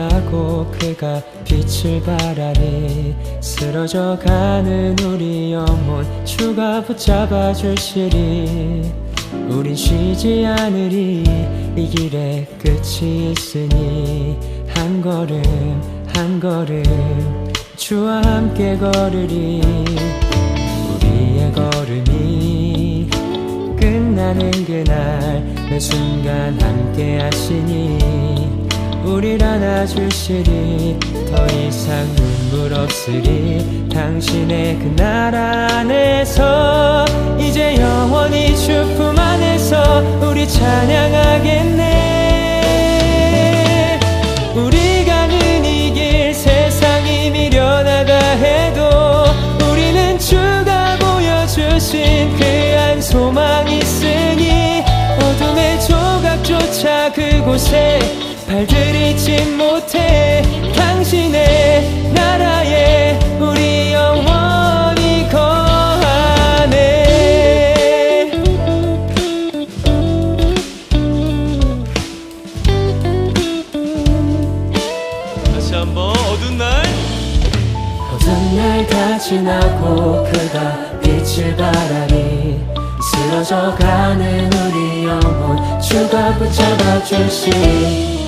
지나고 그가 빛을 발하니 쓰러져가는 우리 영혼 주가 붙잡아 주시리. 우린 쉬지 않으리. 이 길에 끝이 있으니 한 걸음 한 걸음 주와 함께 걸으리. 우리의 걸음이 끝나는 그날 매 순간 함께 하시니 우릴 안아주시리. 더 이상 눈물 없으리. 당신의 그 나라 안에서 이제 영원히 주 품 안에서 우리 찬양하겠네. 우리 가는 이 길 세상이 미련하다 해도 우리는 주가 보여주신 그 한 소망 있으니 어둠의 조각조차 그곳에 발들이지 못해. 당신의 나라에 우리 영원히 거하네. 다시 한번. 어두운 날 다 지나고 그가 빛을 발하니 쓰러져가는 우리 영혼 주가 붙잡아 주시니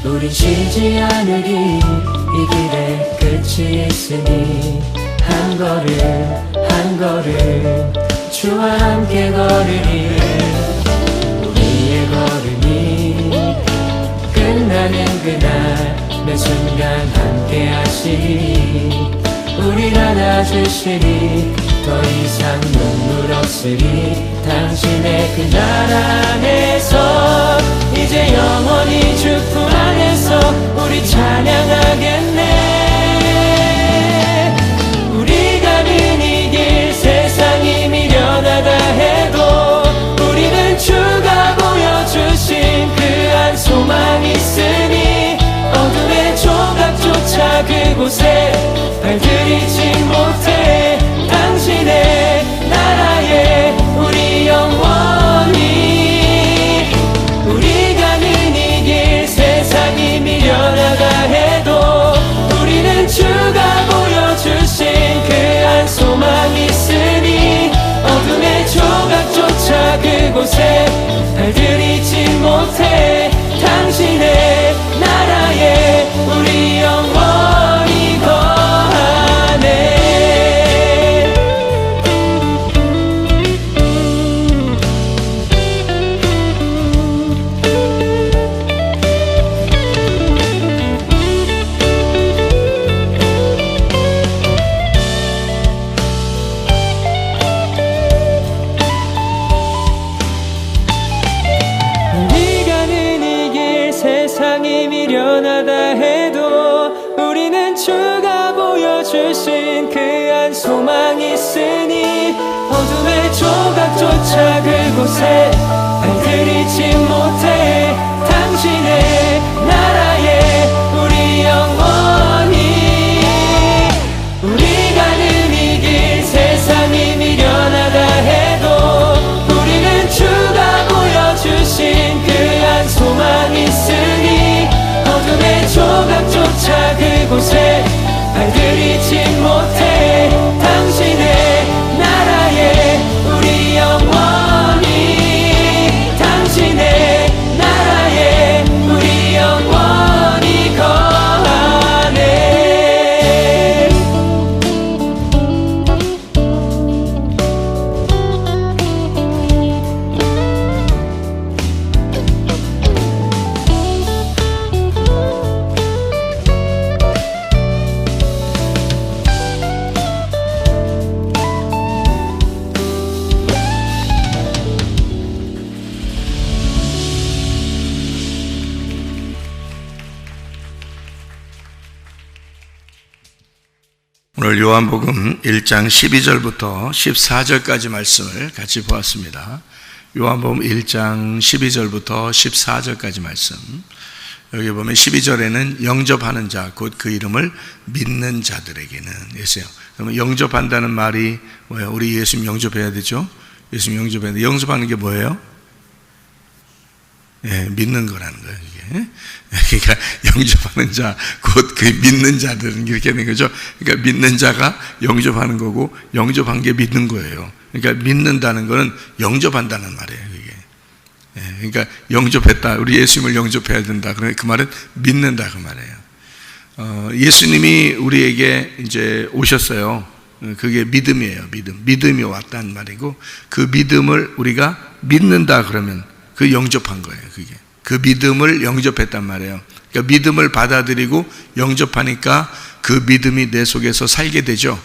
우린 쉬지 않으리. 이 길에 끝이 있으니 한 걸음 한 걸음 주와 함께 걸으리. 우리의 걸음이 끝나는 그날 매 순간 함께 하시니 우릴 안아주시니 더 이상 눈물 없으리. 당신의 그 나라 안에서 이제 영원히 주 품 안에서 우리 찬양하겠네. 우리 가는 이 길 세상이 미련하다 해도 우리는 주가 보여주신 그 한 소망 있으니 어둠의 조각조차 그곳에 발들이지 못해. 당신의 나라에 우리 영원히 우리 가는 이 길 세상이 미련하다 해도 우리는 주가 보여주신 그 한 소망 있으니 어둠의 조각조차 그곳에 발들이지 못해. 당신의 나라에 우리 영원히 거하네. 우리 가는 이 길 세상이 미련하다 해도 우리는 주가 보여주신 그 한 소망 있으니 어둠의 조각조차 그곳에 발들이지 못해. 당신의 나라에 우리 영원히 우리 가는 이 길 세상이 미련하다 해도 우리는 주가 보여주신 그 한 소망 있으니 어둠의 조각조차 그곳에 발들이지 못해. 당신의 나라에 우리 영원히 당신의 나라에 우리 영원히 거하네. 오늘 요한복음 1장 12절부터 14절까지 말씀을 같이 보았습니다. 요한복음 1장 12절부터 14절까지 말씀. 여기 보면 12절에는 영접하는 자, 곧 그 이름을 믿는 자들에게는 있어요. 그러면 영접한다는 말이 뭐예요? 우리 예수님 영접해야 되죠? 예수님 영접해야 돼. 영접하는 게 뭐예요? 예, 믿는 거라는 거예요, 이게. 그러니까 영접하는 자, 곧 그 믿는 자들은 이렇게 되는 거죠. 그러니까 믿는 자가 영접하는 거고, 영접한 게 믿는 거예요. 그러니까 믿는다는 거는 영접한다는 말이에요, 이게. 그러니까 영접했다. 우리 예수님을 영접해야 된다. 그러니까 그 말은 믿는다, 그 말이에요. 예수님이 우리에게 이제 오셨어요. 그게 믿음이에요, 믿음. 믿음이 왔다는 말이고, 그 믿음을 우리가 믿는다 그러면 그 영접한 거예요, 그게. 그 믿음을 영접했단 말이에요. 그러니까 믿음을 받아들이고 영접하니까 그 믿음이 내 속에서 살게 되죠.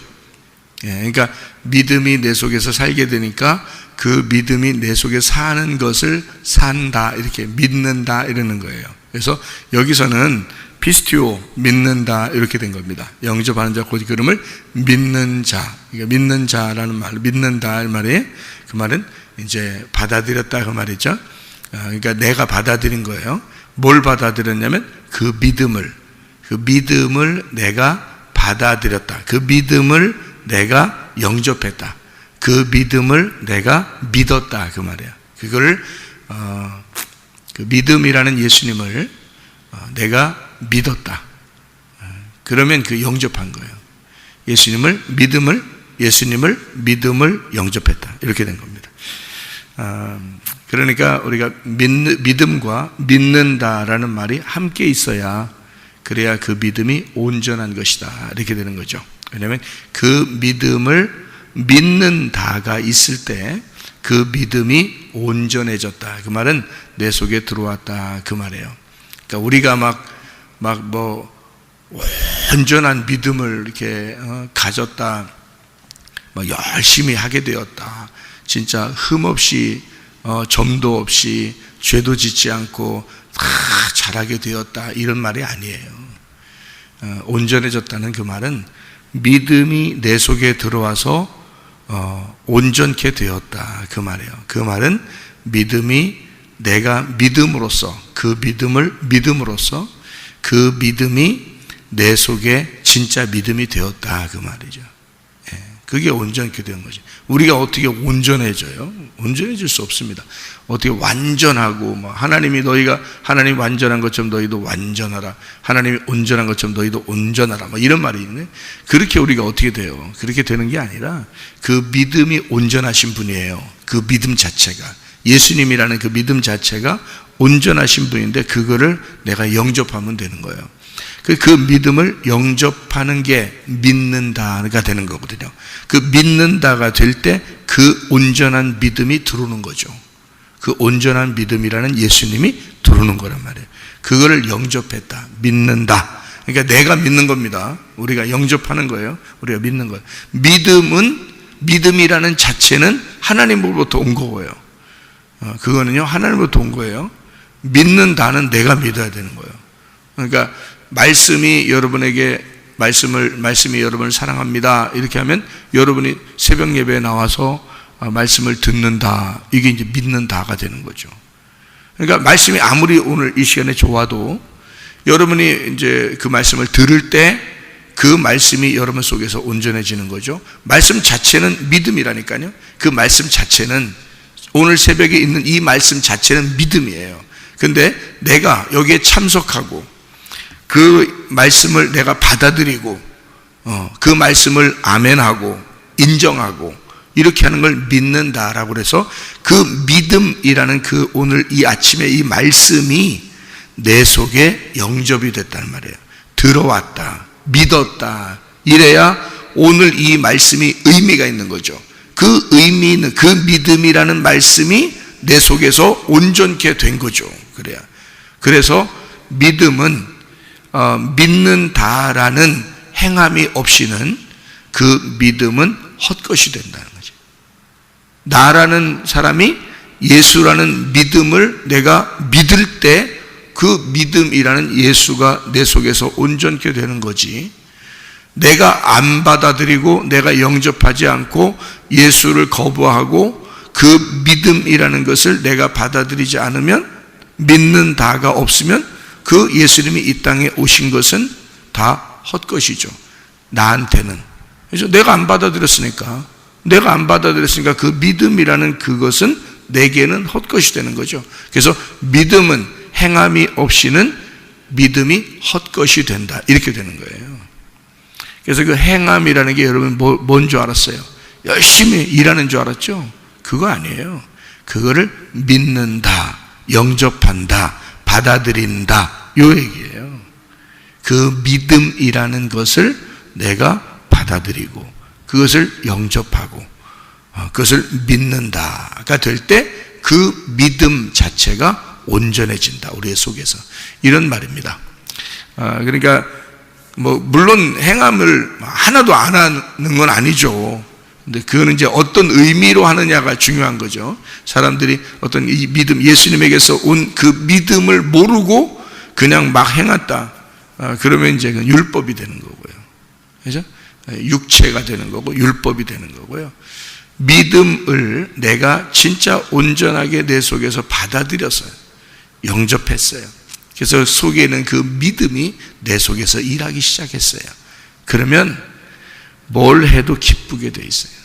그러니까 믿음이 내 속에서 살게 되니까 그 믿음이 내 속에 사는 것을 산다, 이렇게 믿는다 이러는 거예요. 그래서 여기서는 피스티오, 믿는다, 이렇게 된 겁니다. 영접하는 자, 곧 그름을 믿는 자. 그러니까 믿는 자라는 말, 믿는다 이 말이, 그 말은 이제 받아들였다 그 말이죠. 그러니까 내가 받아들인 거예요. 뭘 받아들였냐면 그 믿음을 내가 받아들였다. 그 믿음을 내가 영접했다. 그 믿음을 내가 믿었다 그 말이에요. 그거를 그 믿음이라는 예수님을 내가 믿었다. 그러면 그 영접한 거예요. 예수님을 믿음을 영접했다. 이렇게 된 겁니다. 그러니까 우리가 믿음과 믿는다라는 말이 함께 있어야, 그래야 그 믿음이 온전한 것이다, 이렇게 되는 거죠. 왜냐하면 그 믿음을 믿는다가 있을 때 그 믿음이 온전해졌다. 그 말은 내 속에 들어왔다, 그 말이에요. 그러니까 우리가 뭐 온전한 믿음을 이렇게 가졌다, 뭐 열심히 하게 되었다, 진짜 흠 없이 점도 없이 죄도 짓지 않고 다 잘하게 되었다, 이런 말이 아니에요. 온전해졌다는 그 말은 믿음이 내 속에 들어와서 온전케 되었다, 그 말이에요. 그 말은 믿음이, 내가 믿음으로써, 그 믿음이 내 속에 진짜 믿음이 되었다, 그 말이죠. 그게 온전케 된 거죠. 우리가 어떻게 온전해져요? 온전해질 수 없습니다. 어떻게 완전하고, 하나님이 하나님이 완전한 것처럼 너희도 완전하라, 하나님이 온전한 것처럼 너희도 온전하라, 이런 말이 있네. 그렇게 우리가 어떻게 돼요? 그렇게 되는 게 아니라 그 믿음이 온전하신 분이에요. 그 믿음 자체가, 예수님이라는 그 믿음 자체가 온전하신 분인데, 그거를 내가 영접하면 되는 거예요. 그 믿음을 영접하는 게 믿는다가 되는 거거든요. 그 믿는다가 될 때 그 온전한 믿음이 들어오는 거죠. 그 온전한 믿음이라는 예수님이 들어오는 거란 말이에요. 그거를 영접했다, 믿는다. 그러니까 내가 믿는 겁니다. 우리가 영접하는 거예요. 우리가 믿는 거예요. 믿음이라는 자체는 하나님으로부터 온 거예요. 그거는요, 하나님으로부터 온 거예요. 믿는다는 내가 믿어야 되는 거예요. 그러니까 말씀이 여러분에게 말씀이 여러분을 사랑합니다, 이렇게 하면 여러분이 새벽 예배에 나와서 말씀을 듣는다, 이게 이제 믿는다가 되는 거죠. 그러니까 말씀이 아무리 오늘 이 시간에 좋아도 여러분이 이제 그 말씀을 들을 때 그 말씀이 여러분 속에서 온전해지는 거죠. 말씀 자체는 믿음이라니까요. 그 말씀 자체는, 오늘 새벽에 있는 이 말씀 자체는 믿음이에요. 근데 내가 여기에 참석하고 그 말씀을 내가 받아들이고 그 말씀을 아멘하고 인정하고 이렇게 하는 걸 믿는다라고 그래서, 그 믿음이라는 그 오늘 이 아침에 이 말씀이 내 속에 영접이 됐다는 말이에요. 들어왔다, 믿었다, 이래야 오늘 이 말씀이 의미가 있는 거죠. 그 의미는, 그 믿음이라는 말씀이 내 속에서 온전케 된 거죠. 그래서 믿음은 믿는다라는 행함이 없이는 그 믿음은 헛것이 된다는 거죠. 나라는 사람이 예수라는 믿음을 내가 믿을 때 그 믿음이라는 예수가 내 속에서 온전케 되는 거지, 내가 안 받아들이고 내가 영접하지 않고 예수를 거부하고 그 믿음이라는 것을 내가 받아들이지 않으면, 믿는다가 없으면 그 예수님이 이 땅에 오신 것은 다 헛것이죠. 나한테는. 그래서 내가 안 받아들였으니까 그 믿음이라는 그것은 내게는 헛것이 되는 거죠. 그래서 믿음은 행함이 없이는 믿음이 헛것이 된다. 이렇게 되는 거예요. 그래서 그 행함이라는 게 여러분 뭔 줄 알았어요? 열심히 일하는 줄 알았죠? 그거 아니에요. 그거를 믿는다, 영접한다, 받아들인다, 요 얘기예요. 그 믿음이라는 것을 내가 받아들이고 그것을 영접하고 그것을 믿는다가 될 때 그 믿음 자체가 온전해진다. 우리의 속에서. 이런 말입니다. 그러니까 물론 행함을 하나도 안 하는 건 아니죠. 근데 그거는 이제 어떤 의미로 하느냐가 중요한 거죠. 사람들이 어떤 이 믿음, 예수님에게서 온 그 믿음을 모르고 그냥 막 행했다. 그러면 이제 그 율법이 되는 거고요. 그죠? 육체가 되는 거고 율법이 되는 거고요. 믿음을 내가 진짜 온전하게 내 속에서 받아들였어요. 영접했어요. 그래서 속에 있는 그 믿음이 내 속에서 일하기 시작했어요. 그러면 뭘 해도 기쁘게 돼 있어요.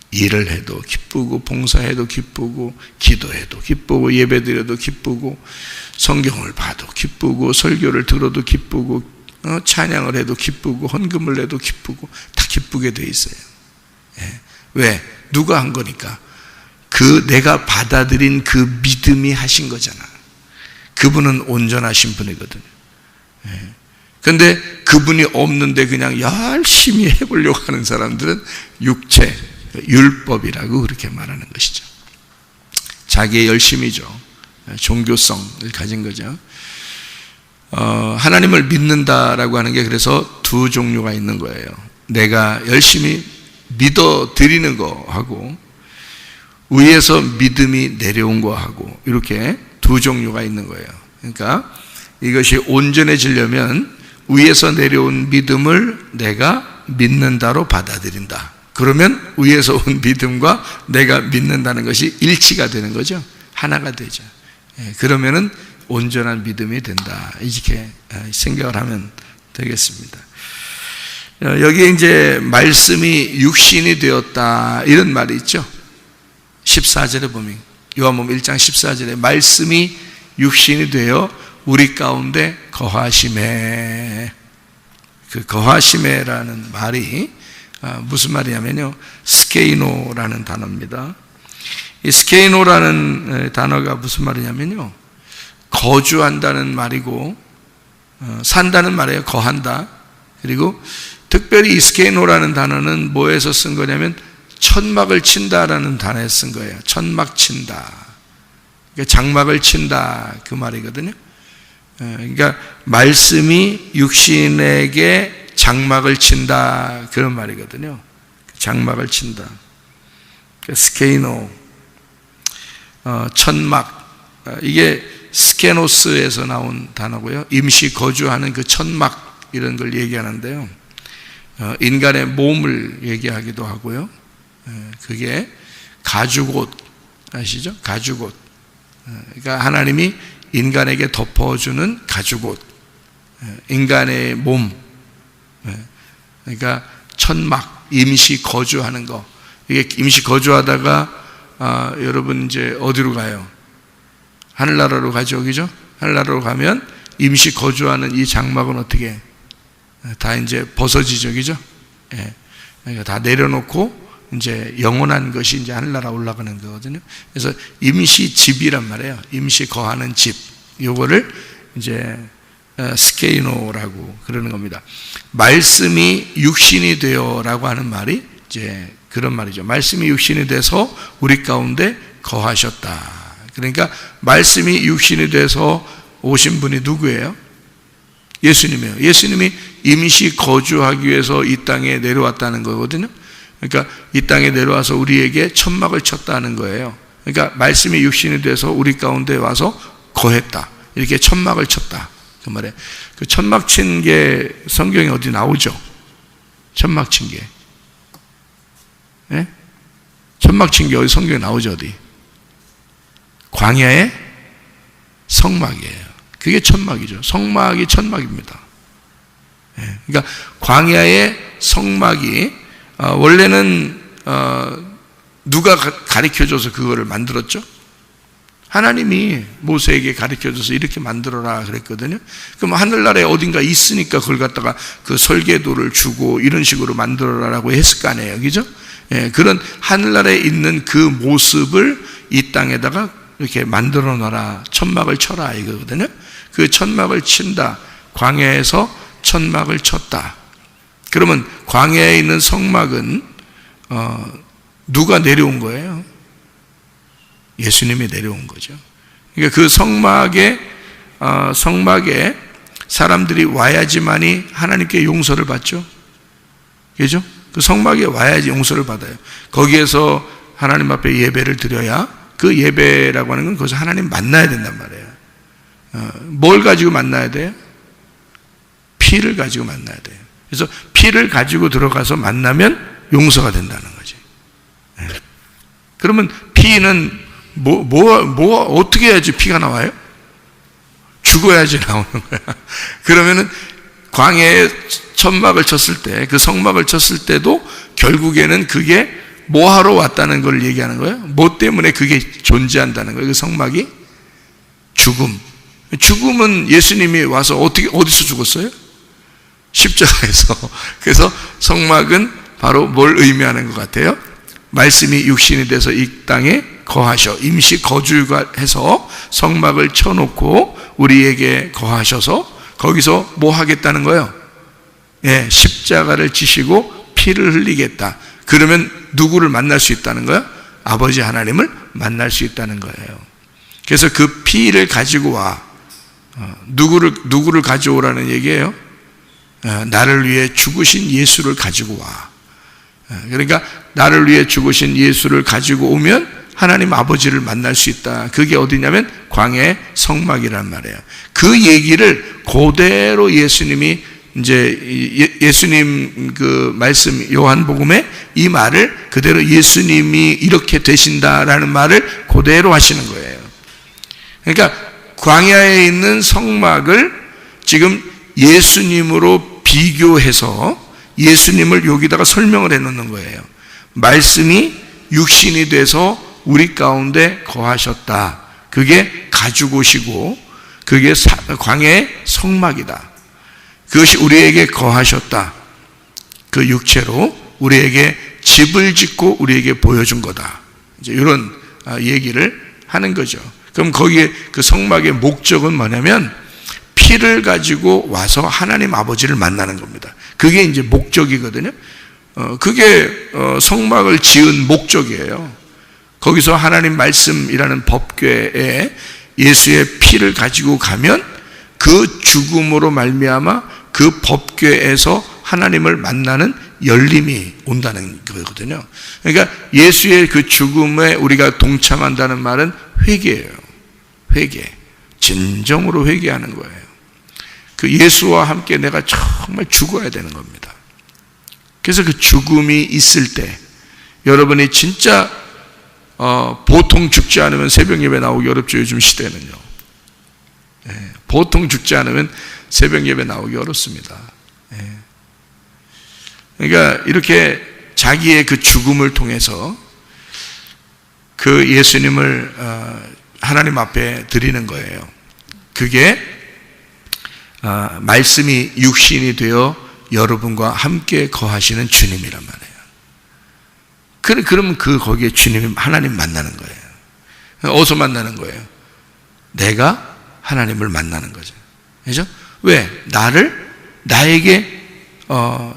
일을 해도 기쁘고, 봉사해도 기쁘고, 기도해도 기쁘고, 예배드려도 기쁘고, 성경을 봐도 기쁘고, 설교를 들어도 기쁘고, 찬양을 해도 기쁘고, 헌금을 내도 기쁘고, 다 기쁘게 돼 있어요. 예. 왜? 누가 한 거니까? 내가 받아들인 그 믿음이 하신 거잖아. 그분은 온전하신 분이거든요. 예. 근데 그분이 없는데 그냥 열심히 해보려고 하는 사람들은 육체, 율법이라고 그렇게 말하는 것이죠. 자기의 열심이죠. 종교성을 가진 거죠. 하나님을 믿는다라고 하는 게 그래서 두 종류가 있는 거예요. 내가 열심히 믿어 드리는 거하고 위에서 믿음이 내려온 거하고 이렇게 두 종류가 있는 거예요. 그러니까 이것이 온전해지려면 위에서 내려온 믿음을 내가 믿는다로 받아들인다. 그러면 위에서 온 믿음과 내가 믿는다는 것이 일치가 되는 거죠. 하나가 되죠. 그러면은 온전한 믿음이 된다. 이렇게 생각을 하면 되겠습니다. 여기에 이제 말씀이 육신이 되었다 이런 말이 있죠. 14절에 보면 요한복음 1장 14절에 말씀이 육신이 되어 우리 가운데 거하심에, 그 거하심에라는 말이 무슨 말이냐면요, 스케이노라는 단어입니다. 이 스케이노라는 단어가 무슨 말이냐면요, 거주한다는 말이고 산다는 말이에요. 거한다. 그리고 특별히 이 스케이노라는 단어는 뭐에서 쓴 거냐면 천막을 친다라는 단어에 쓴 거예요. 천막 친다. 그러니까 장막을 친다 그 말이거든요. 그러니까 말씀이 육신에게 장막을 친다 그런 말이거든요. 장막을 친다. 스케이노, 천막, 이게 스케노스에서 나온 단어고요. 임시 거주하는 그 천막 이런 걸 얘기하는데요. 인간의 몸을 얘기하기도 하고요. 그게 가죽옷 아시죠? 가죽옷. 그러니까 하나님이 인간에게 덮어주는 가죽옷, 인간의 몸. 그러니까 천막, 임시 거주하는 거. 이게 임시 거주하다가 여러분 이제 어디로 가요? 하늘나라로 가죠, 그죠? 하늘나라로 가면 임시 거주하는 이 장막은 어떻게 다 이제 벗어지죠, 그죠? 예. 그러니까 다 내려놓고 이제 영원한 것이 이제 하늘나라 올라가는 거거든요. 그래서 임시 집이란 말이에요. 임시 거하는 집. 요거를 이제 스케이노라고 그러는 겁니다. 말씀이 육신이 되어라고 하는 말이 이제 그런 말이죠. 말씀이 육신이 돼서 우리 가운데 거하셨다. 그러니까 말씀이 육신이 돼서 오신 분이 누구예요? 예수님이에요. 예수님이 임시 거주하기 위해서 이 땅에 내려왔다는 거거든요. 그러니까 이 땅에 내려와서 우리에게 천막을 쳤다는 거예요. 그러니까 말씀이 육신이 돼서 우리 가운데 와서 거했다. 이렇게 천막을 쳤다. 그 말에 그 천막 친 게 성경에 어디 나오죠? 천막 친 게. 예? 천막 친 게 어디 성경에 나오죠? 어디? 광야의 성막이에요. 그게 천막이죠. 성막이 천막입니다. 예. 그러니까 광야의 성막이 원래는 누가 가르쳐줘서 그거를 만들었죠? 하나님이 모세에게 가르쳐줘서 이렇게 만들어라 그랬거든요. 그럼 하늘나라에 어딘가 있으니까 그걸 갖다가 그 설계도를 주고 이런 식으로 만들어라라고 했을 거 아니에요. 그죠? 예, 그런 하늘나라에 있는 그 모습을 이 땅에다가 이렇게 만들어 놔라. 천막을 쳐라 이거거든요. 그 천막을 친다. 광야에서 천막을 쳤다. 그러면 광야에 있는 성막은 누가 내려온 거예요? 예수님이 내려온 거죠. 그러니까 그 성막에 사람들이 와야지만이 하나님께 용서를 받죠. 그죠? 그 성막에 와야지 용서를 받아요. 거기에서 하나님 앞에 예배를 드려야 그 예배라고 하는 건 거기서 하나님 만나야 된단 말이에요. 뭘 가지고 만나야 돼요? 피를 가지고 만나야 돼요. 그래서 피를 가지고 들어가서 만나면 용서가 된다는 거지. 그러면 피는 어떻게 해야지 피가 나와요? 죽어야지 나오는 거야. 그러면은 광야에 천막을 쳤을 때, 그 성막을 쳤을 때도 결국에는 그게 뭐 하러 왔다는 걸 얘기하는 거예요? 뭐 때문에 그게 존재한다는 거예요? 그 성막이? 죽음. 죽음은 예수님이 와서 어디서 죽었어요? 십자가에서. 그래서 성막은 바로 뭘 의미하는 것 같아요? 말씀이 육신이 돼서 이 땅에 거하셔, 임시 거주가 해서 성막을 쳐놓고 우리에게 거하셔서 거기서 뭐 하겠다는 거예요? 예, 십자가를 지시고 피를 흘리겠다. 그러면 누구를 만날 수 있다는 거예요? 아버지 하나님을 만날 수 있다는 거예요. 그래서 그 피를 가지고 와. 누구를 가져오라는 얘기예요? 나를 위해 죽으신 예수를 가지고 와. 그러니까 나를 위해 죽으신 예수를 가지고 오면 하나님 아버지를 만날 수 있다. 그게 어디냐면 광야의 성막이란 말이에요. 그 얘기를 그대로 예수님이 이제 예수님 그 말씀 요한복음에 이 말을 그대로 예수님이 이렇게 되신다라는 말을 그대로 하시는 거예요. 그러니까 광야에 있는 성막을 지금 예수님으로 비교해서 예수님을 여기다가 설명을 해 놓는 거예요. 말씀이 육신이 돼서 우리 가운데 거하셨다. 그게 가죽 옷이고 그게 광야의 성막이다. 그것이 우리에게 거하셨다. 그 육체로 우리에게 집을 짓고 우리에게 보여준 거다. 이제 이런 얘기를 하는 거죠. 그럼 거기에 그 성막의 목적은 뭐냐면 피를 가지고 와서 하나님 아버지를 만나는 겁니다. 그게 이제 목적이거든요. 그게 성막을 지은 목적이에요. 거기서 하나님 말씀이라는 법궤에 예수의 피를 가지고 가면 그 죽음으로 말미암아 그 법궤에서 하나님을 만나는 열림이 온다는 거거든요. 그러니까 예수의 그 죽음에 우리가 동참한다는 말은 회개예요. 회개. 진정으로 회개하는 거예요. 그 예수와 함께 내가 정말 죽어야 되는 겁니다. 그래서 그 죽음이 있을 때 여러분이 진짜 보통 죽지 않으면 새벽 예배 나오기 어렵죠. 요즘 시대는요. 보통 죽지 않으면 새벽 예배 나오기 어렵습니다. 그러니까 이렇게 자기의 그 죽음을 통해서 그 예수님을 하나님 앞에 드리는 거예요. 그게 말씀이 육신이 되어 여러분과 함께 거하시는 주님이란 말이에요. 그러면 거기에 주님이 하나님 만나는 거예요. 어디서 만나는 거예요? 내가 하나님을 만나는 거죠. 그죠? 왜? 나에게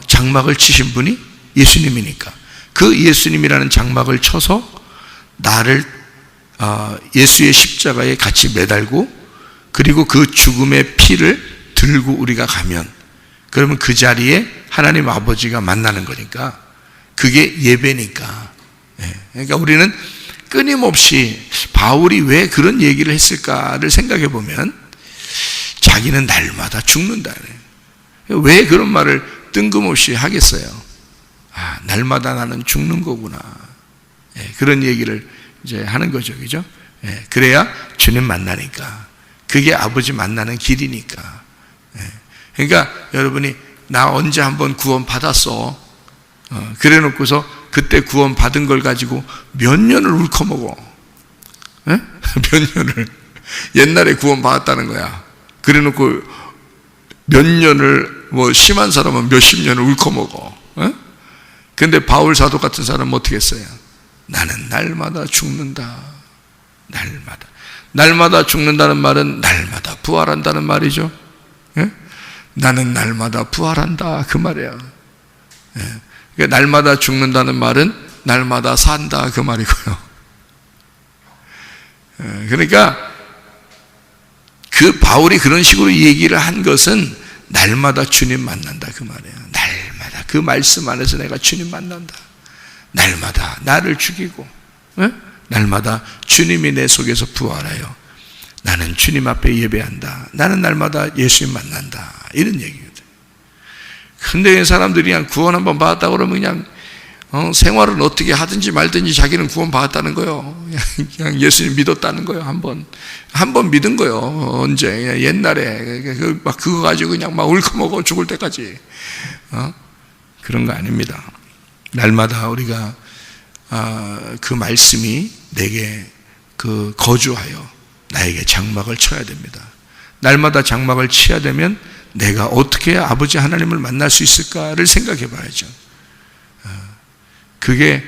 장막을 치신 분이 예수님이니까. 그 예수님이라는 장막을 쳐서 나를 예수의 십자가에 같이 매달고 그리고 그 죽음의 피를 들고 우리가 가면 그러면 그 자리에 하나님 아버지가 만나는 거니까 그게 예배니까. 그러니까 우리는 끊임없이 바울이 왜 그런 얘기를 했을까를 생각해 보면 자기는 날마다 죽는다. 왜 그런 말을 뜬금없이 하겠어요? 날마다 나는 죽는 거구나. 그런 얘기를 이제 하는 거죠. 그죠? 그래야 주님 만나니까. 그게 아버지 만나는 길이니까. 그러니까 여러분이 나 언제 한번 구원 받았어. 그래 놓고서 그때 구원 받은 걸 가지고 몇 년을 울커먹어. 에? 몇 년을 옛날에 구원 받았다는 거야. 그래놓고 몇 년을 뭐 심한 사람은 몇십 년을 울커먹어. 근데 바울 사도 같은 사람은 어떻게 했어요? 나는 날마다 죽는다. 날마다 죽는다는 말은 날마다 부활한다는 말이죠. 예? 나는 날마다 부활한다 그 말이야. 예. 그러니까 날마다 죽는다는 말은 날마다 산다 그 말이고요. 예. 그러니까 그 바울이 그런 식으로 얘기를 한 것은 날마다 주님 만난다 그 말이에요. 날마다 그 말씀 안에서 내가 주님 만난다. 날마다 나를 죽이고, 예? 날마다 주님이 내 속에서 부활하여 나는 주님 앞에 예배한다. 나는 날마다 예수님 만난다. 이런 얘기거든. 근데 사람들이 그냥 구원 한번 받았다 그러면 그냥 생활을 어떻게 하든지 말든지 자기는 구원 받았다는 거예요. 그냥 예수님 믿었다는 거예요. 한 번 믿은 거예요. 언제? 옛날에 막 그거 가지고 그냥 막 울컥먹어 죽을 때까지. 그런 거 아닙니다. 날마다 우리가 그 말씀이 내게 그 거주하여 나에게 장막을 쳐야 됩니다. 날마다 장막을 쳐야 되면 내가 어떻게 아버지 하나님을 만날 수 있을까를 생각해 봐야죠. 그게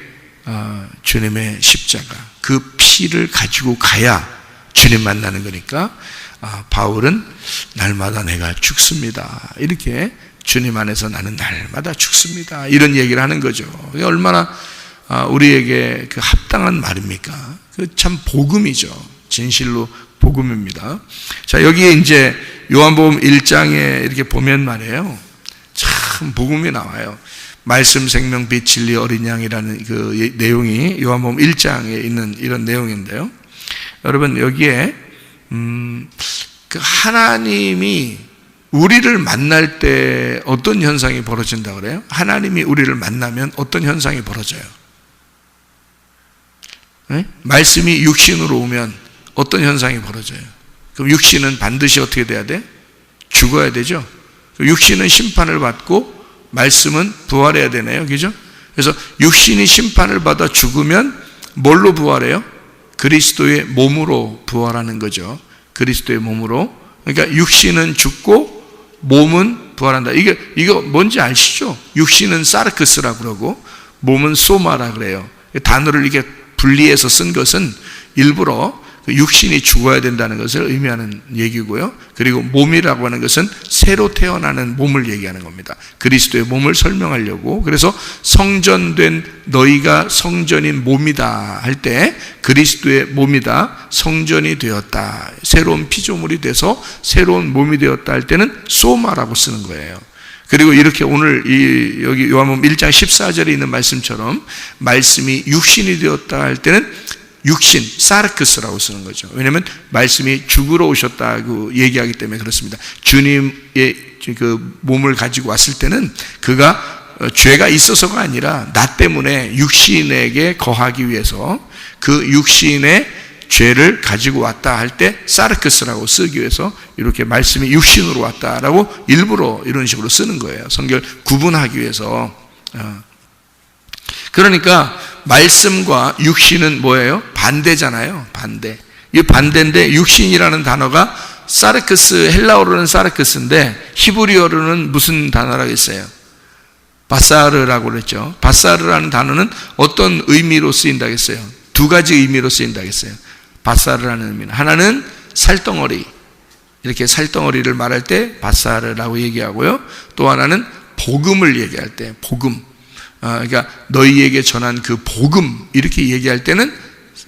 주님의 십자가, 그 피를 가지고 가야 주님 만나는 거니까 바울은 날마다 내가 죽습니다. 이렇게 주님 안에서 나는 날마다 죽습니다. 이런 얘기를 하는 거죠. 얼마나 우리에게 그 합당한 말입니까? 그 참 복음이죠. 진실로 복음입니다. 자, 여기에 이제 요한복음 1장에 이렇게 보면 말이에요. 참 복음이 나와요. 말씀, 생명, 빛, 진리, 어린 양이라는 그 내용이 요한복음 1장에 있는 이런 내용인데요. 여러분, 여기에 그 하나님이 우리를 만날 때 어떤 현상이 벌어진다고 그래요? 하나님이 우리를 만나면 어떤 현상이 벌어져요? 네? 말씀이 육신으로 오면 어떤 현상이 벌어져요? 그럼 육신은 반드시 어떻게 돼야 돼? 죽어야 되죠? 육신은 심판을 받고 말씀은 부활해야 되네요. 그죠? 그래서 육신이 심판을 받아 죽으면 뭘로 부활해요? 그리스도의 몸으로 부활하는 거죠. 그리스도의 몸으로. 그러니까 육신은 죽고 몸은 부활한다. 이거 뭔지 아시죠? 육신은 사르크스라고 그러고 몸은 소마라 그래요. 단어를 이렇게 분리해서 쓴 것은 일부러 육신이 죽어야 된다는 것을 의미하는 얘기고요. 그리고 몸이라고 하는 것은 새로 태어나는 몸을 얘기하는 겁니다. 그리스도의 몸을 설명하려고. 그래서 성전된 너희가 성전인 몸이다 할 때 그리스도의 몸이다, 성전이 되었다, 새로운 피조물이 돼서 새로운 몸이 되었다 할 때는 소마라고 쓰는 거예요. 그리고 이렇게 오늘 여기 요한복음 1장 14절에 있는 말씀처럼 말씀이 육신이 되었다 할 때는 육신, 사르크스라고 쓰는 거죠. 왜냐하면 말씀이 죽으러 오셨다고 얘기하기 때문에 그렇습니다. 주님의 그 몸을 가지고 왔을 때는 그가 죄가 있어서가 아니라 나 때문에 육신에게 거하기 위해서 그 육신의 죄를 가지고 왔다 할 때 사르크스라고 쓰기 위해서 이렇게 말씀이 육신으로 왔다라고 일부러 이런 식으로 쓰는 거예요. 성경을 구분하기 위해서. 그러니까 말씀과 육신은 뭐예요? 반대잖아요. 반대. 이 반대인데 육신이라는 단어가 사르크스, 헬라어로는 사르크스인데 히브리어로는 무슨 단어라고 했어요? 바사르라고 그랬죠. 바사르라는 단어는 어떤 의미로 쓰인다고 했어요? 두 가지 의미로 쓰인다고 했어요. 바사르라는 의미는 하나는 살덩어리, 이렇게 살덩어리를 말할 때 바사르라고 얘기하고요. 또 하나는 복음을 얘기할 때 복음, 그러니까 너희에게 전한 그 복음 이렇게 얘기할 때는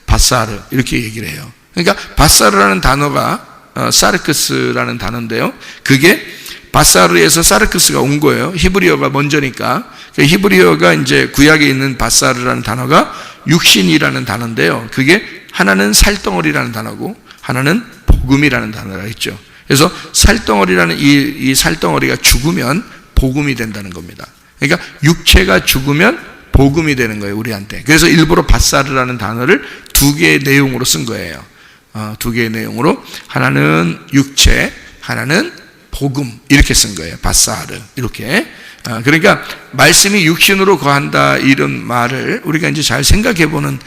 바사르 이렇게 얘기를 해요. 그러니까 바사르라는 단어가 사르크스라는 단어인데요. 그게 바사르에서 사르크스가 온 거예요. 히브리어가 먼저니까. 히브리어가 이제 구약에 있는 바사르라는 단어가 육신이라는 단어인데요. 그게 하나는 살덩어리라는 단어고 하나는 복음이라는 단어라 했죠. 그래서 살덩어리라는 이 살덩어리가 죽으면 복음이 된다는 겁니다. 그러니까 육체가 죽으면 복음이 되는 거예요, 우리한테. 그래서 일부러 바사르라는 단어를 두 개의 내용으로 쓴 거예요. 두 개의 내용으로 하나는 육체, 하나는 복음 이렇게 쓴 거예요. 바사르 이렇게. 그러니까 말씀이 육신으로 거한다 이런 말을 우리가 이제 잘 생각해 보는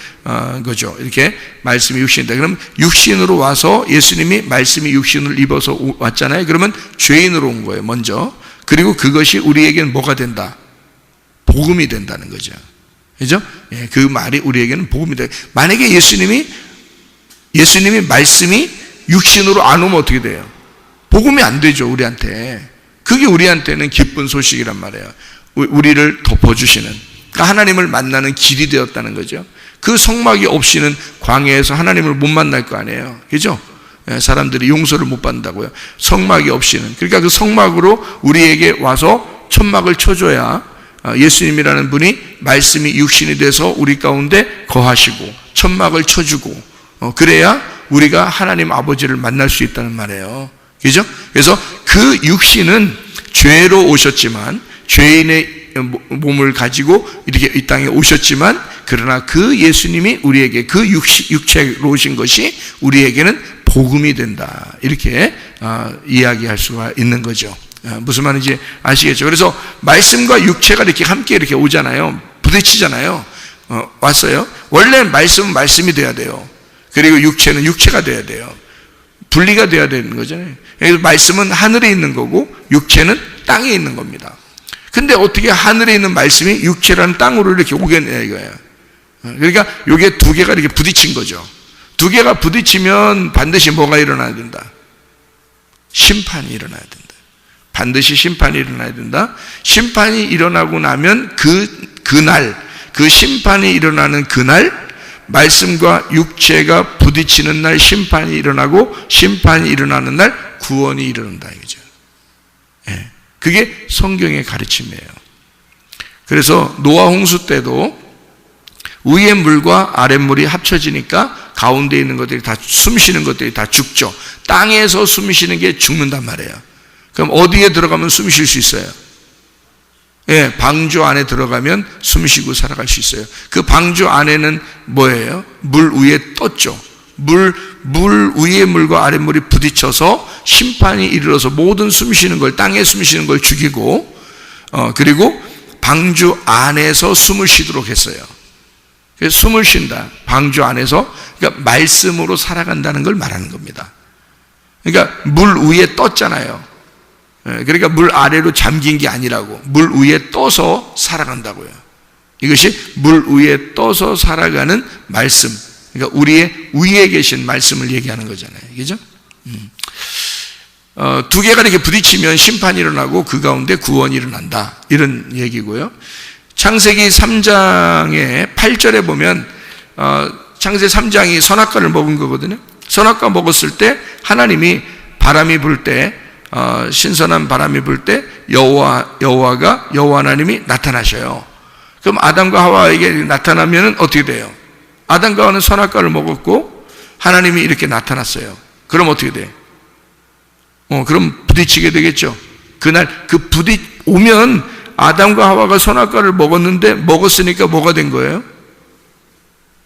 거죠. 이렇게 말씀이 육신이다. 그럼 육신으로 와서 예수님이 말씀이 육신을 입어서 왔잖아요. 그러면 죄인으로 온 거예요, 먼저. 그리고 그것이 우리에게는 뭐가 된다? 복음이 된다는 거죠. 그죠? 예, 그 말이 우리에게는 복음이 돼. 만약에 예수님이 말씀이 육신으로 안 오면 어떻게 돼요? 복음이 안 되죠, 우리한테. 그게 우리한테는 기쁜 소식이란 말이에요. 우리를 덮어주시는, 그러니까 하나님을 만나는 길이 되었다는 거죠. 그 성막이 없이는 광야에서 하나님을 못 만날 거 아니에요. 그죠? 사람들이 용서를 못 받는다고요. 성막이 없이는. 그러니까 그 성막으로 우리에게 와서 천막을 쳐줘야 예수님이라는 분이 말씀이 육신이 돼서 우리 가운데 거하시고 천막을 쳐주고 그래야 우리가 하나님 아버지를 만날 수 있다는 말이에요. 그죠? 그래서 그 육신은 죄로 오셨지만, 죄인의 몸을 가지고 이렇게 이 땅에 오셨지만, 그러나 그 예수님이 우리에게 그 육체로 오신 것이 우리에게는 복음이 된다. 이렇게 이야기할 수가 있는 거죠. 무슨 말인지 아시겠죠? 그래서 말씀과 육체가 이렇게 함께 이렇게 오잖아요. 부딪히잖아요. 왔어요. 원래 말씀은 말씀이 돼야 돼요. 그리고 육체는 육체가 돼야 돼요. 분리가 돼야 되는 거잖아요. 그래서 말씀은 하늘에 있는 거고 육체는 땅에 있는 겁니다. 근데 어떻게 하늘에 있는 말씀이 육체라는 땅으로 이렇게 오겠냐 이거예요. 그러니까 이게 두 개가 이렇게 부딪힌 거죠. 두 개가 부딪히면 반드시 뭐가 일어나야 된다? 심판이 일어나야 된다. 반드시 심판이 일어나야 된다. 심판이 일어나고 나면 그날, 그 심판이 일어나는 그날, 말씀과 육체가 부딪히는 날 심판이 일어나고, 심판이 일어나는 날 구원이 일어난다 이거죠. 예, 그게 성경의 가르침이에요. 그래서 노아 홍수 때도 위의 물과 아랫물이 합쳐지니까 가운데 있는 것들이 다, 숨쉬는 것들이 다 죽죠. 땅에서 숨쉬는 게 죽는단 말이에요. 그럼 어디에 들어가면 숨 쉴 수 있어요? 예, 방주 안에 들어가면 숨 쉬고 살아갈 수 있어요. 그 방주 안에는 뭐예요? 물 위에 떴죠. 물 위에 물과 아랫물이 부딪혀서 심판이 이르러서 모든 숨 쉬는 걸, 땅에 숨 쉬는 걸 죽이고, 그리고 방주 안에서 숨을 쉬도록 했어요. 그래서 숨을 쉰다. 방주 안에서. 그러니까 말씀으로 살아간다는 걸 말하는 겁니다. 그러니까 물 위에 떴잖아요. 그러니까 물 아래로 잠긴 게 아니라고. 물 위에 떠서 살아간다고요. 이것이 물 위에 떠서 살아가는 말씀. 그러니까 우리의 위에 계신 말씀을 얘기하는 거잖아요. 그죠? 두 개가 이렇게 부딪히면 심판이 일어나고 그 가운데 구원이 일어난다. 이런 얘기고요. 창세기 3장의 8절에 보면 창세기 3장이 선악과를 먹은 거거든요. 선악과 먹었을 때 하나님이 바람이 불 때, 신선한 바람이 불 때 여호와 하나님이 나타나셔요. 그럼 아담과 하와에게 나타나면 어떻게 돼요? 아담과 하와는 선악과를 먹었고 하나님이 이렇게 나타났어요. 그럼 어떻게 돼? 그럼 부딪히게 되겠죠. 그날 오면 아담과 하와가 선악과를 먹었으니까 뭐가 된 거예요?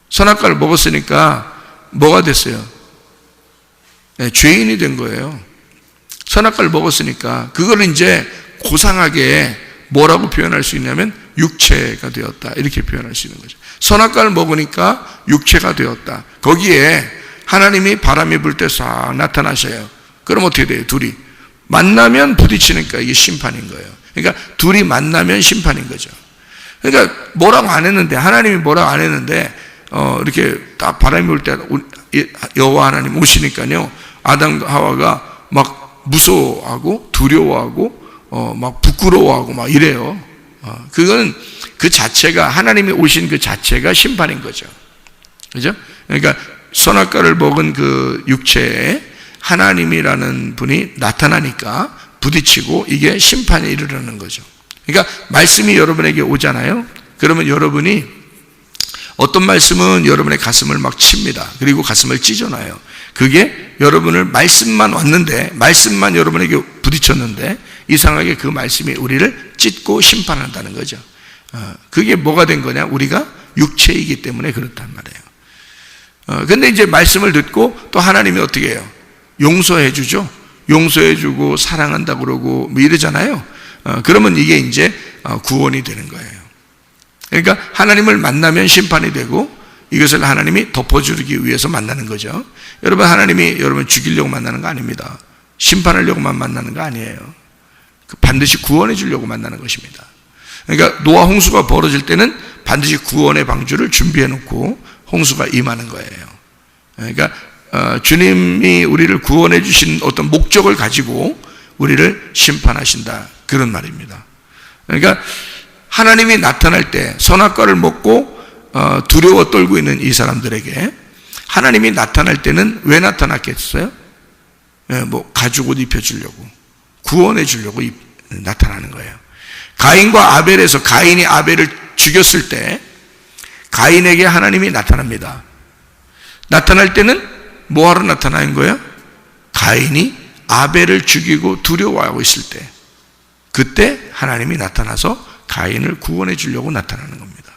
선악과를 먹었으니까 뭐가 됐어요? 네, 죄인이 된 거예요. 선악과를 먹었으니까 그걸 이제 고상하게 뭐라고 표현할 수 있냐면 육체가 되었다, 이렇게 표현할 수 있는 거죠. 선악과를 먹으니까 육체가 되었다. 거기에 하나님이 바람이 불 때 싹 나타나셔요. 그럼 어떻게 돼요? 둘이 만나면 부딪히니까 이게 심판인 거예요. 그러니까 둘이 만나면 심판인 거죠. 그러니까 뭐라고 안 했는데, 하나님이 뭐라고 안 했는데 이렇게 딱 바람이 불 때 여호와 하나님 오시니까요, 아담과 하와가 막 무서워하고 두려워하고 막 부끄러워하고 막 이래요. 그건 그 자체가, 하나님이 오신 그 자체가 심판인 거죠. 그죠? 그러니까 선악과를 먹은 그 육체에 하나님이라는 분이 나타나니까 부딪히고 이게 심판에 이르르는 거죠. 그러니까 말씀이 여러분에게 오잖아요. 그러면 여러분이, 어떤 말씀은 여러분의 가슴을 막 칩니다. 그리고 가슴을 찢어놔요. 그게 여러분을, 말씀만 왔는데, 말씀만 여러분에게 부딪혔는데 이상하게 그 말씀이 우리를 찢고 심판한다는 거죠. 그게 뭐가 된 거냐? 우리가 육체이기 때문에 그렇단 말이에요. 근데 이제 말씀을 듣고 또 하나님이 어떻게 해요? 용서해 주죠. 용서해 주고 사랑한다고 그러고 뭐 이러잖아요. 그러면 이게 이제 구원이 되는 거예요. 그러니까 하나님을 만나면 심판이 되고, 이것을 하나님이 덮어주기 위해서 만나는 거죠. 여러분, 하나님이 여러분 죽이려고 만나는 거 아닙니다. 심판하려고만 만나는 거 아니에요. 반드시 구원해 주려고 만나는 것입니다. 그러니까 노아 홍수가 벌어질 때는 반드시 구원의 방주를 준비해 놓고 홍수가 임하는 거예요. 그러니까 주님이 우리를 구원해 주신 어떤 목적을 가지고 우리를 심판하신다, 그런 말입니다. 그러니까 하나님이 나타날 때 선악과를 먹고 두려워 떨고 있는 이 사람들에게 하나님이 나타날 때는 왜 나타났겠어요? 뭐 가죽 옷 입혀주려고, 구원해 주려고 나타나는 거예요. 가인과 아벨에서 가인이 아벨을 죽였을 때 가인에게 하나님이 나타납니다. 나타날 때는 뭐하러 나타나는 거예요? 가인이 아벨을 죽이고 두려워하고 있을 때, 그때 하나님이 나타나서 가인을 구원해 주려고 나타나는 겁니다.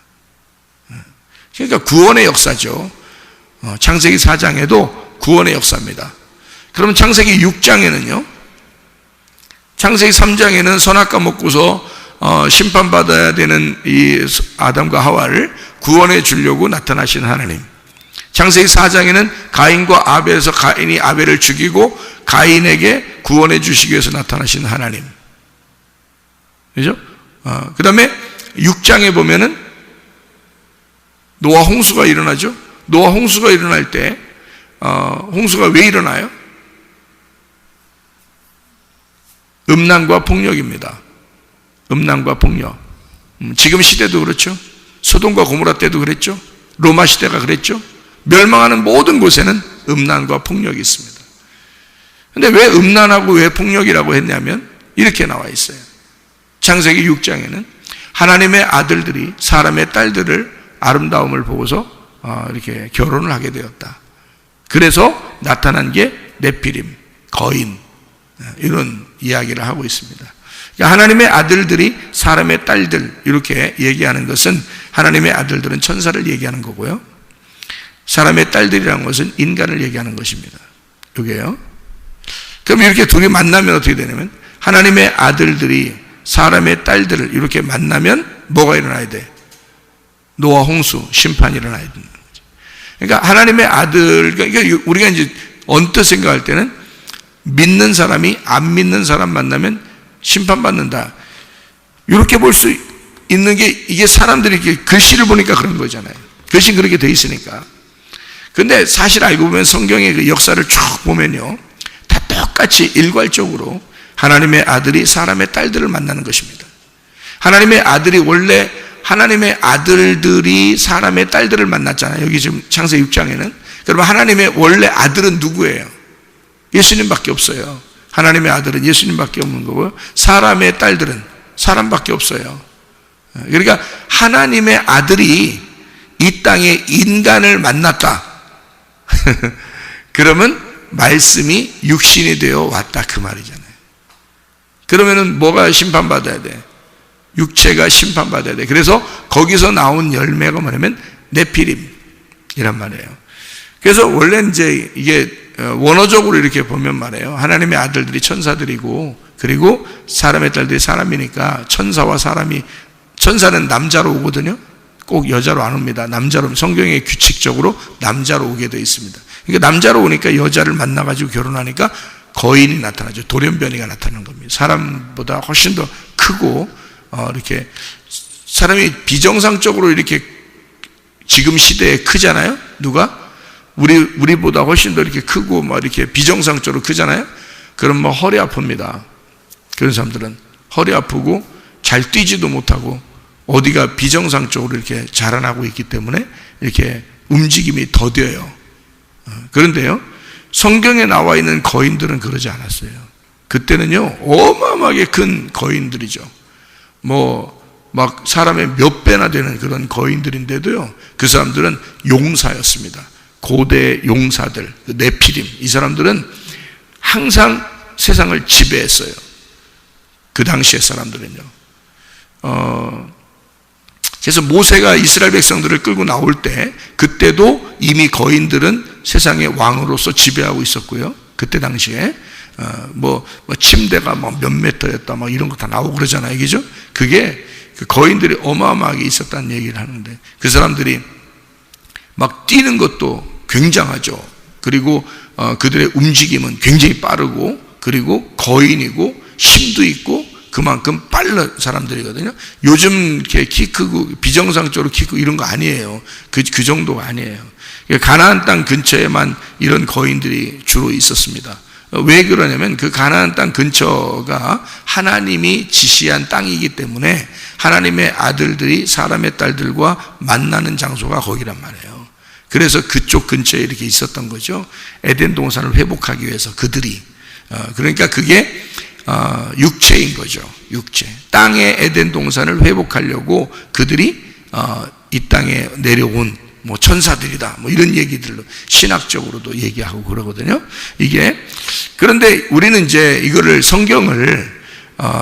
그러니까 구원의 역사죠. 창세기 4장에도 구원의 역사입니다. 그러면 창세기 6장에는요, 창세기 3장에는 선악과 먹고서 심판받아야 되는 이 아담과 하와를 구원해 주려고 나타나신 하나님, 창세기 4장에는 가인과 아벨에서 가인이 아벨을 죽이고 가인에게 구원해 주시기 위해서 나타나신 하나님, 그죠? 그 다음에 6장에 보면은 노아 홍수가 일어나죠. 노아 홍수가 일어날 때 홍수가 왜 일어나요? 음란과 폭력입니다. 음란과 폭력. 지금 시대도 그렇죠. 소돔과 고모라 때도 그랬죠. 로마 시대가 그랬죠. 멸망하는 모든 곳에는 음란과 폭력이 있습니다. 근데 왜 음란하고 왜 폭력이라고 했냐면 이렇게 나와 있어요. 창세기 6장에는 하나님의 아들들이 사람의 딸들을 아름다움을 보고서 이렇게 결혼을 하게 되었다. 그래서 나타난 게 네피림, 거인, 이런 이야기를 하고 있습니다. 그러니까 하나님의 아들들이 사람의 딸들, 이렇게 얘기하는 것은 하나님의 아들들은 천사를 얘기하는 거고요, 사람의 딸들이라는 것은 인간을 얘기하는 것입니다. 이게요. 그럼 이렇게 둘이 만나면 어떻게 되냐면 하나님의 아들들이 사람의 딸들을 이렇게 만나면 뭐가 일어나야 돼? 노아 홍수, 심판이 일어나야 된다는 거죠. 그러니까 하나님의 아들, 그러니까 우리가 이제 언뜻 생각할 때는 믿는 사람이 안 믿는 사람 만나면 심판받는다, 이렇게 볼 수 있는 게, 이게 사람들이 이렇게 글씨를 보니까 그런 거잖아요. 글씨 그렇게 돼 있으니까. 근데 사실 알고 보면 성경의 그 역사를 쭉 보면요, 다 똑같이 일괄적으로 하나님의 아들이 사람의 딸들을 만나는 것입니다. 하나님의 아들이 원래 하나님의 아들들이 사람의 딸들을 만났잖아요. 여기 지금 창세기 6장에는. 그러면 하나님의 원래 아들은 누구예요? 예수님밖에 없어요. 하나님의 아들은 예수님밖에 없는 거고요, 사람의 딸들은 사람밖에 없어요. 그러니까 하나님의 아들이 이 땅에 인간을 만났다. 그러면 말씀이 육신이 되어 왔다, 그 말이잖아요. 그러면은 뭐가 심판받아야 돼? 육체가 심판받아야 돼. 그래서 거기서 나온 열매가 뭐냐면 네피림이란 말이에요. 그래서 원래 이제 이게 원어적으로 이렇게 보면 말이에요, 하나님의 아들들이 천사들이고, 그리고 사람의 딸들이 사람이니까 천사와 사람이, 천사는 남자로 오거든요. 꼭 여자로 안 옵니다. 남자로, 성경에 규칙적으로 남자로 오게 되어 있습니다. 그러니까 남자로 오니까 여자를 만나가지고 결혼하니까 거인이 나타나죠. 돌연변이가 나타나는 겁니다. 사람보다 훨씬 더 크고, 이렇게 사람이 비정상적으로 이렇게 지금 시대에 크잖아요. 누가? 우리보다 훨씬 더 이렇게 크고 막 이렇게 비정상적으로 크잖아요. 그럼 뭐 허리 아픕니다. 그런 사람들은 허리 아프고 잘 뛰지도 못하고 어디가 비정상적으로 이렇게 자라나고 있기 때문에 이렇게 움직임이 더뎌요. 그런데요, 성경에 나와 있는 거인들은 그러지 않았어요. 그때는요, 어마어마하게 큰 거인들이죠. 뭐 막 사람의 몇 배나 되는 그런 거인들인데도요, 그 사람들은 용사였습니다. 고대 용사들, 네피림, 이 사람들은 항상 세상을 지배했어요. 그 당시의 사람들은요. 그래서 모세가 이스라엘 백성들을 끌고 나올 때, 그때도 이미 거인들은 세상의 왕으로서 지배하고 있었고요. 그때 당시에 침대가 뭐 몇 메터였다, 뭐 이런 거 다 나오고 그러잖아요. 그죠? 그게 그 거인들이 어마어마하게 있었다는 얘기를 하는데, 그 사람들이 막 뛰는 것도 굉장하죠. 그리고 그들의 움직임은 굉장히 빠르고, 그리고 거인이고 힘도 있고 그만큼 빠른 사람들이거든요. 요즘 이렇게 키 크고 비정상적으로 키 크고 이런 거 아니에요. 그 정도가 아니에요. 가나안 땅 근처에만 이런 거인들이 주로 있었습니다. 왜 그러냐면 그 가나안 땅 근처가 하나님이 지시한 땅이기 때문에 하나님의 아들들이 사람의 딸들과 만나는 장소가 거기란 말이에요. 그래서 그쪽 근처에 이렇게 있었던 거죠. 에덴 동산을 회복하기 위해서 그들이. 그러니까 그게 육체인 거죠. 육체. 땅의 에덴 동산을 회복하려고 그들이 이 땅에 내려온 뭐 천사들이다, 뭐 이런 얘기들로 신학적으로도 얘기하고 그러거든요. 이게, 그런데 우리는 이제 이거를 성경을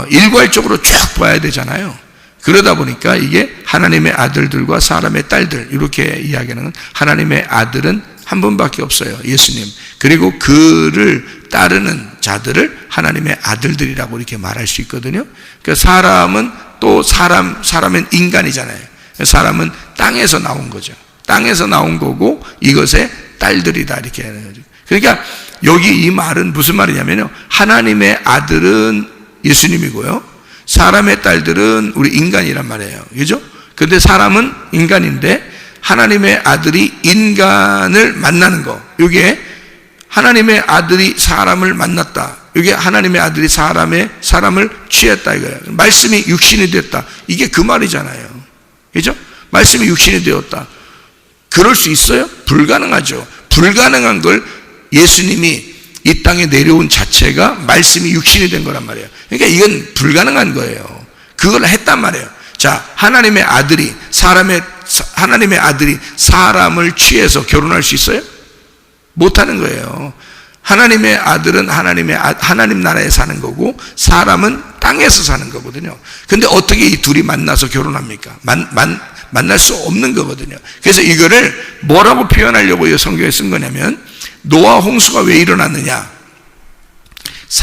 일괄적으로 쭉 봐야 되잖아요. 그러다 보니까 이게 하나님의 아들들과 사람의 딸들, 이렇게 이야기하는, 하나님의 아들은 한 분밖에 없어요, 예수님. 그리고 그를 따르는 자들을 하나님의 아들들이라고 이렇게 말할 수 있거든요. 그러니까 사람은 또 사람은 인간이잖아요. 사람은 땅에서 나온 거죠. 땅에서 나온 거고 이것의 딸들이다, 이렇게 하는 거죠. 그러니까 여기 이 말은 무슨 말이냐면요, 하나님의 아들은 예수님이고요, 사람의 딸들은 우리 인간이란 말이에요. 그죠? 근데 사람은 인간인데 하나님의 아들이 인간을 만나는 거, 이게 하나님의 아들이 사람을 만났다, 이게 하나님의 아들이 사람을 취했다, 이거예요. 말씀이 육신이 됐다, 이게 그 말이잖아요. 그죠? 말씀이 육신이 되었다. 그럴 수 있어요? 불가능하죠. 불가능한 걸 예수님이 이 땅에 내려온 자체가 말씀이 육신이 된 거란 말이에요. 그러니까 이건 불가능한 거예요. 그걸 했단 말이에요. 자, 하나님의 아들이 사람을 취해서 결혼할 수 있어요? 못하는 거예요. 하나님의 아들은 하나님 나라에 사는 거고 사람은 땅에서 사는 거거든요. 근데 어떻게 이 둘이 만나서 결혼합니까? 만날 수 없는 거거든요. 그래서 이거를 뭐라고 표현하려고 이 성경에 쓴 거냐면, 노아 홍수가 왜 일어났느냐,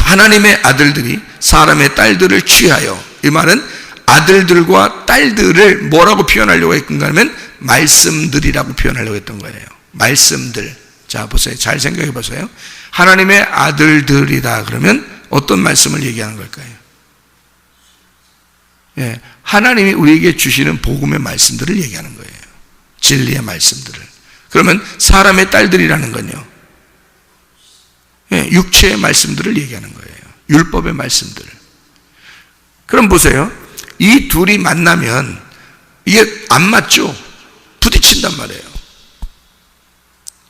하나님의 아들들이 사람의 딸들을 취하여, 이 말은 아들들과 딸들을 뭐라고 표현하려고 했던가 하면 말씀들이라고 표현하려고 했던 거예요. 말씀들. 자, 보세요. 잘 생각해 보세요. 하나님의 아들들이다 그러면 어떤 말씀을 얘기하는 걸까요? 예, 하나님이 우리에게 주시는 복음의 말씀들을 얘기하는 거예요. 진리의 말씀들을. 그러면 사람의 딸들이라는 건요, 예, 육체의 말씀들을 얘기하는 거예요. 율법의 말씀들. 그럼 보세요. 이 둘이 만나면 이게 안 맞죠? 부딪힌단 말이에요.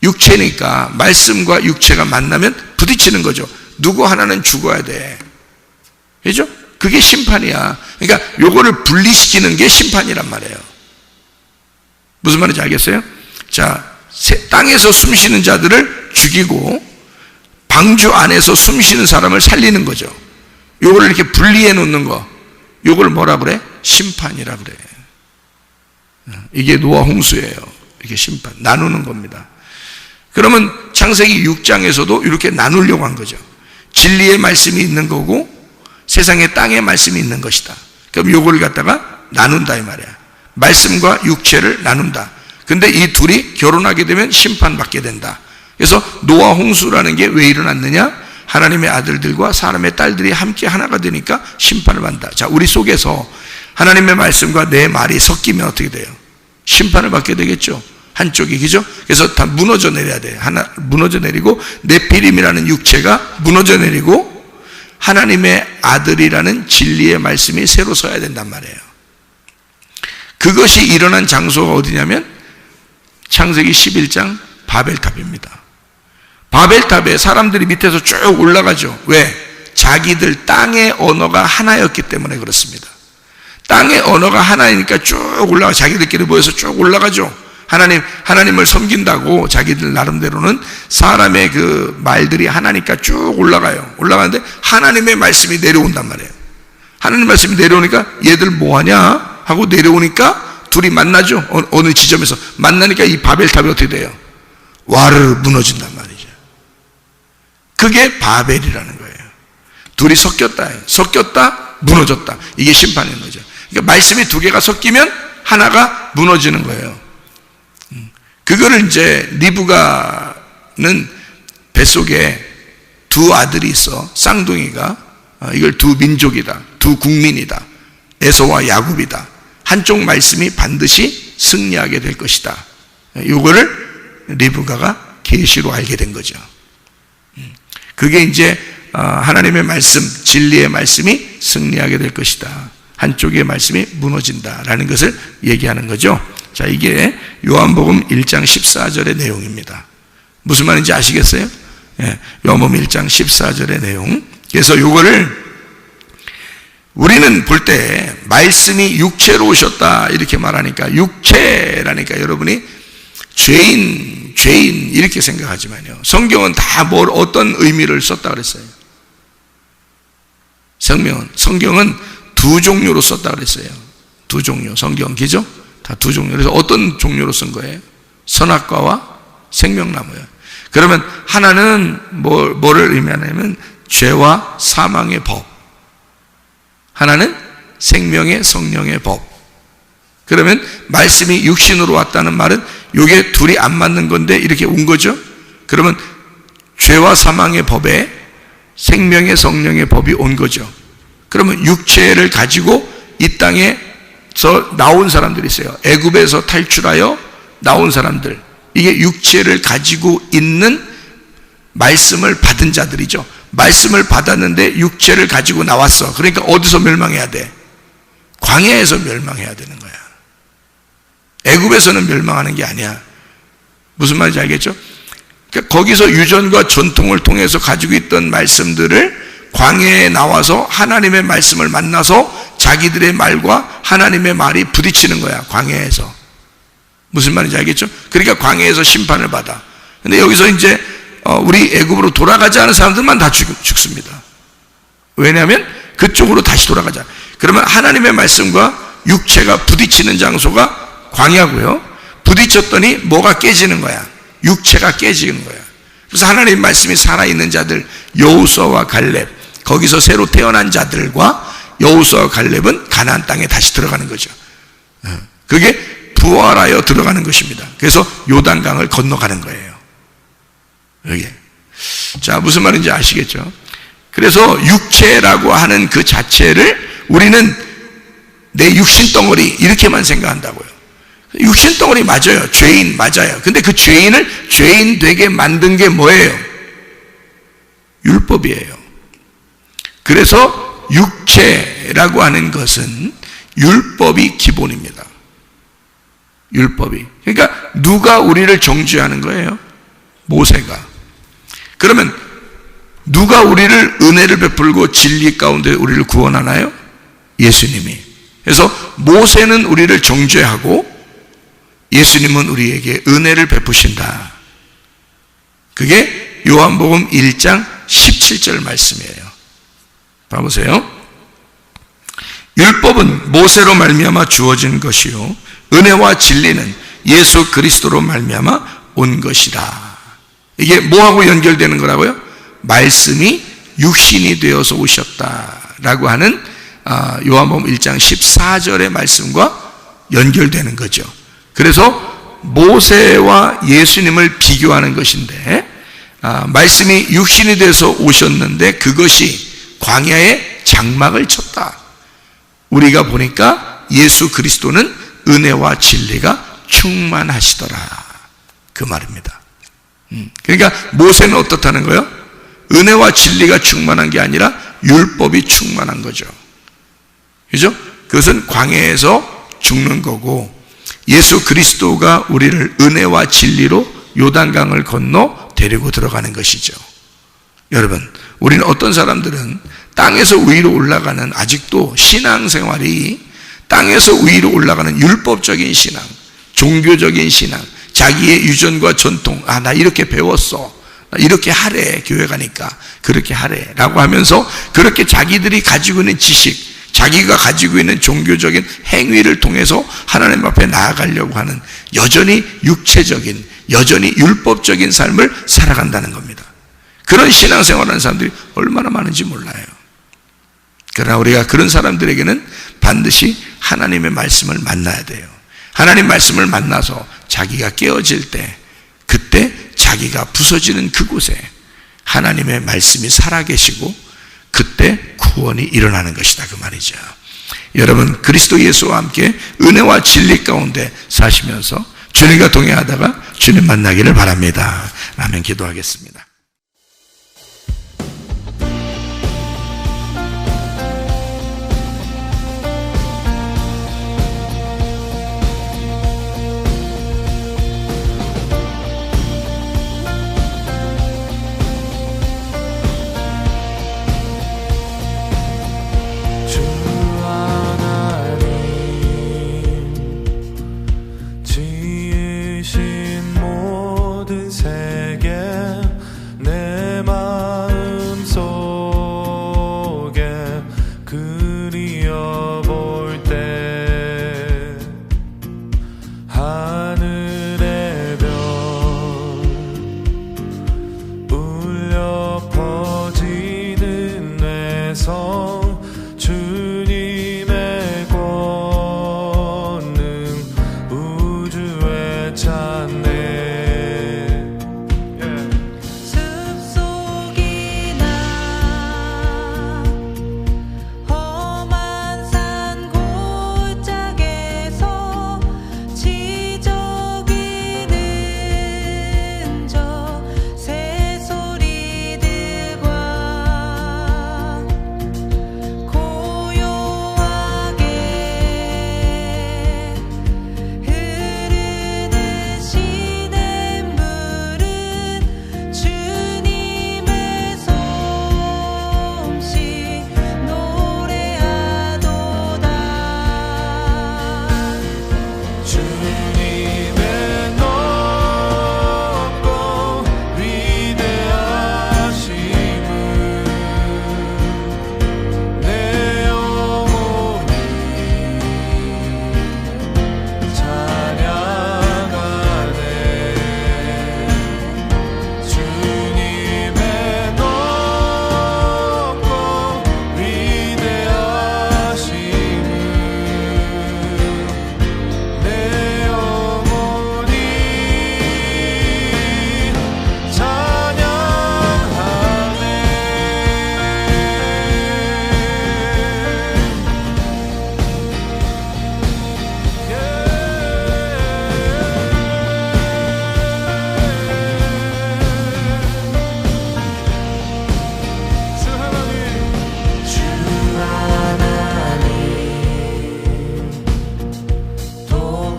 육체니까 말씀과 육체가 만나면 부딪히는 거죠. 누구 하나는 죽어야 돼. 그죠? 그게 심판이야. 그러니까 요거를 분리시키는 게 심판이란 말이에요. 무슨 말인지 알겠어요? 자, 땅에서 숨쉬는 자들을 죽이고 방주 안에서 숨쉬는 사람을 살리는 거죠. 요거를 이렇게 분리해 놓는 거, 요걸 뭐라 그래? 심판이라 그래. 이게 노아 홍수예요. 이게 심판, 나누는 겁니다. 그러면 창세기 6장에서도 이렇게 나누려고 한 거죠. 진리의 말씀이 있는 거고 세상에 땅의 말씀이 있는 것이다. 그럼 요걸 갖다가 나눈다, 이 말이야. 말씀과 육체를 나눈다. 근데 이 둘이 결혼하게 되면 심판받게 된다. 그래서 노아 홍수라는 게 왜 일어났느냐? 하나님의 아들들과 사람의 딸들이 함께 하나가 되니까 심판을 받는다. 자, 우리 속에서 하나님의 말씀과 내 말이 섞이면 어떻게 돼요? 심판을 받게 되겠죠. 한쪽이, 그죠? 그래서 다 무너져 내려야 돼요. 무너져 내리고 네피림이라는 육체가 무너져 내리고 하나님의 아들이라는 진리의 말씀이 새로 서야 된단 말이에요. 그것이 일어난 장소가 어디냐면 창세기 11장 바벨탑입니다. 바벨탑에 사람들이 밑에서 쭉 올라가죠. 왜? 자기들 땅의 언어가 하나였기 때문에 그렇습니다. 땅의 언어가 하나이니까 쭉 올라가, 자기들끼리 모여서 쭉 올라가죠. 하나님을 섬긴다고 자기들 나름대로는 사람의 그 말들이 하나니까 쭉 올라가요. 올라가는데 하나님의 말씀이 내려온단 말이에요. 하나님 말씀이 내려오니까 얘들 뭐하냐 하고 내려오니까 둘이 만나죠. 어느 지점에서 만나니까 이 바벨탑이 어떻게 돼요? 와르르 무너진단 말이죠. 그게 바벨이라는 거예요. 둘이 섞였다 무너졌다. 이게 심판인 거죠. 그러니까 말씀이 두 개가 섞이면 하나가 무너지는 거예요. 그거를 이제 리브가는 뱃속에 두 아들이 있어. 쌍둥이가. 이걸 두 민족이다, 두 국민이다, 에서와 야곱이다. 한쪽 말씀이 반드시 승리하게 될 것이다. 이거를 리브가가 계시로 알게 된 거죠. 그게 이제 하나님의 말씀, 진리의 말씀이 승리하게 될 것이다. 한쪽의 말씀이 무너진다라는 것을 얘기하는 거죠. 자, 이게 요한복음 1장 14절의 내용입니다. 무슨 말인지 아시겠어요? 예, 요한복음 1장 14절의 내용. 그래서 요거를 우리는 볼 때 말씀이 육체로 오셨다 이렇게 말하니까, 육체라니까 여러분이 죄인 이렇게 생각하지만요, 성경은 다 어떤 의미를 썼다 그랬어요? 성경은 두 종류로 썼다 그랬어요. 두 종류. 성경 기죠? 다 두 종류. 그래서 어떤 종류로 쓴 거예요? 선악과와 생명나무예요. 그러면 하나는 뭐를 의미하냐면 죄와 사망의 법, 하나는 생명의 성령의 법. 그러면 말씀이 육신으로 왔다는 말은 이게 둘이 안 맞는 건데 이렇게 온 거죠. 그러면 죄와 사망의 법에 생명의 성령의 법이 온 거죠. 그러면 육체를 가지고 이 땅에서 나온 사람들이 있어요. 애굽에서 탈출하여 나온 사람들, 이게 육체를 가지고 있는 말씀을 받은 자들이죠. 말씀을 받았는데 육체를 가지고 나왔어. 그러니까 어디서 멸망해야 돼? 광야에서 멸망해야 되는 거야. 애굽에서는 멸망하는 게 아니야. 무슨 말인지 알겠죠? 그러니까 거기서 유전과 전통을 통해서 가지고 있던 말씀들을 광야에 나와서 하나님의 말씀을 만나서 자기들의 말과 하나님의 말이 부딪히는 거야. 광야에서. 무슨 말인지 알겠죠? 그러니까 광야에서 심판을 받아. 근데 여기서 이제 우리 애굽으로 돌아가지 않은 사람들만 다 죽습니다. 왜냐하면 그쪽으로 다시 돌아가자. 그러면 하나님의 말씀과 육체가 부딪히는 장소가 광야고요. 부딪혔더니 뭐가 깨지는 거야? 육체가 깨지는 거야. 그래서 하나님의 말씀이 살아있는 자들, 여호수아와 갈렙, 거기서 새로 태어난 자들과 여호수아와 갈렙은 가나안 땅에 다시 들어가는 거죠. 그게 부활하여 들어가는 것입니다. 그래서 요단강을 건너가는 거예요. 여기. 자, 무슨 말인지 아시겠죠? 그래서 육체라고 하는 그 자체를 우리는 내 육신 덩어리 이렇게만 생각한다고요. 육신 덩어리 맞아요. 죄인 맞아요. 근데 그 죄인을 죄인 되게 만든 게 뭐예요? 율법이에요. 그래서 육체라고 하는 것은 율법이 기본입니다. 율법이. 그러니까 누가 우리를 정죄하는 거예요? 모세가. 그러면 누가 우리를 은혜를 베풀고 진리 가운데 우리를 구원하나요? 예수님이. 그래서 모세는 우리를 정죄하고 예수님은 우리에게 은혜를 베푸신다. 그게 요한복음 1장 17절 말씀이에요. 봐보세요. 율법은 모세로 말미암아 주어진 것이요 은혜와 진리는 예수 그리스도로 말미암아 온 것이다. 이게 뭐하고 연결되는 거라고요? 말씀이 육신이 되어서 오셨다라고 하는 요한복음 1장 14절의 말씀과 연결되는 거죠. 그래서 모세와 예수님을 비교하는 것인데, 말씀이 육신이 돼서 오셨는데 그것이 광야에 장막을 쳤다. 우리가 보니까 예수 그리스도는 은혜와 진리가 충만하시더라, 그 말입니다. 그러니까 모세는 어떻다는 거예요? 은혜와 진리가 충만한 게 아니라 율법이 충만한 거죠. 그죠? 그것은 광야에서 죽는 거고, 예수 그리스도가 우리를 은혜와 진리로 요단강을 건너 데리고 들어가는 것이죠. 여러분, 우리는 어떤 사람들은 땅에서 위로 올라가는, 아직도 신앙생활이 땅에서 위로 올라가는 율법적인 신앙, 종교적인 신앙, 자기의 유전과 전통, 나 이렇게 배웠어, 나 이렇게 하래, 교회 가니까 그렇게 하래 라고 하면서 그렇게 자기들이 가지고 있는 지식, 자기가 가지고 있는 종교적인 행위를 통해서 하나님 앞에 나아가려고 하는 여전히 육체적인, 여전히 율법적인 삶을 살아간다는 겁니다. 그런 신앙생활하는 사람들이 얼마나 많은지 몰라요. 그러나 우리가 그런 사람들에게는 반드시 하나님의 말씀을 만나야 돼요. 하나님 말씀을 만나서 자기가 깨어질 때, 그때 자기가 부서지는 그곳에 하나님의 말씀이 살아계시고 그때 구원이 일어나는 것이다, 그 말이죠. 여러분, 그리스도 예수와 함께 은혜와 진리 가운데 사시면서 주님과 동행하다가 주님 만나기를 바랍니다. 아멘. 기도하겠습니다.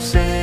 say